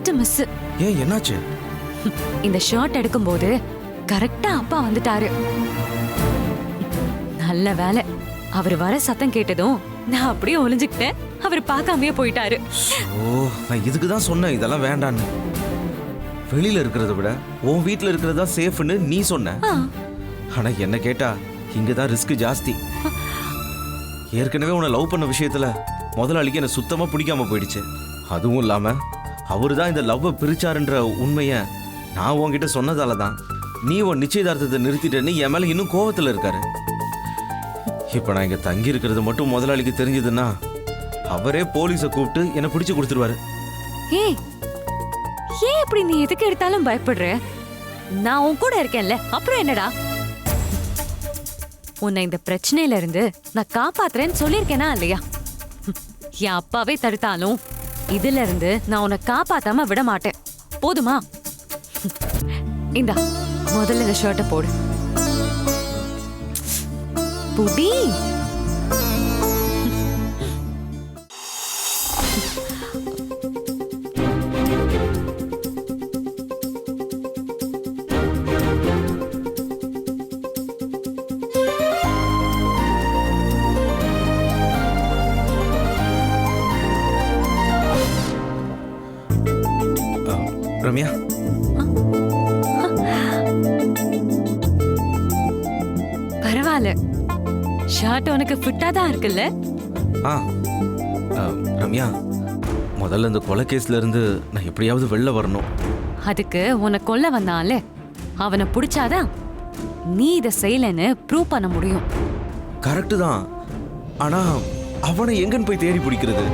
Just miss. ஏன் என்னாச்சு? இந்த ஷர்ட் எடுக்கும்போது கரெக்டா அப்பா வந்துட்டாரு. நல்ல வேலை, அவர் வர சத்தம் கேட்டதும் நான் அப்படியே ஒளிஞ்சுக்கிட்டேன். அவர் பார்க்காமயே போயிட்டாரு. ஓ, நான் இதுக்கு தான் சொன்னேன் இதெல்லாம் வேண்டான்னு. வெளியில இருக்கிறத விட உன் வீட்டுல இருக்கிறதா சேஃப்னு நீ சொன்ன. ஆனா என்ன கேட்டா இங்கதான் ரிஸ்க் ஜாஸ்தி. ஏற்கனவே உன்னை லவ் பண்ண விஷயத்துல முதலாளிக்கு என்ன சுத்தமா பிடிக்காம போயிடுச்சு. அதுவும் இல்லாம அவரு தான் இந்த லவ்வை பிரிச்சாருன்ற உண்மைய நான் உன்கிட்ட சொன்னதால தான் நீ உன் நிச்சயதார்த்தத்தை நிறுத்திட்டேன்னு என் மேல இன்னும் கோவத்துல இருக்காரு. இப்ப நான் இங்க தங்கி இருக்கிறது மட்டும் முதலாளிக்கு தெரிஞ்சதுன்னா அவரே போலீஸை கூப்பிட்டு என்ன பிடிச்சு கொடுத்துருவாரு. ஏன் இப்படி நீ எதுக்கு எடுத்தாலும் பயப்படுற? நான் உன் கூட இருக்கேன்ல, அப்புறம் என்னடா? உன்னை இந்த பிரச்சனையில இருந்து நான் காப்பாத்துறேன்னு சொல்லியிருக்கேனா இல்லையா? என் அப்பாவே தடுத்தாலும் இதுல இருந்து நான் உன்னை காப்பாத்தாம விட மாட்டேன். போதுமா? இந்தா, முதல்ல இந்த ஷர்ட்டை போடு. புடி. ரம்யா, பரவாயில்ல, ஷர்ட் உனக்கு ஃபிட்டா தான் இருக்குல்ல? ரம்யா, முதல்ல இந்த கொலை கேஸ்ல இருந்து நான் எப்படியாவது வெளில வரணும். அதுக்கு உன்னை கொல்ல வந்தான்ல, அவனை பிடிச்சாதான் நீ இதை செய்யலன்னு ப்ரூவ் பண்ண முடியும். கரெக்டு தான். ஆனா அவனை எங்கன்னு போய் தேடி பிடிக்கிறது?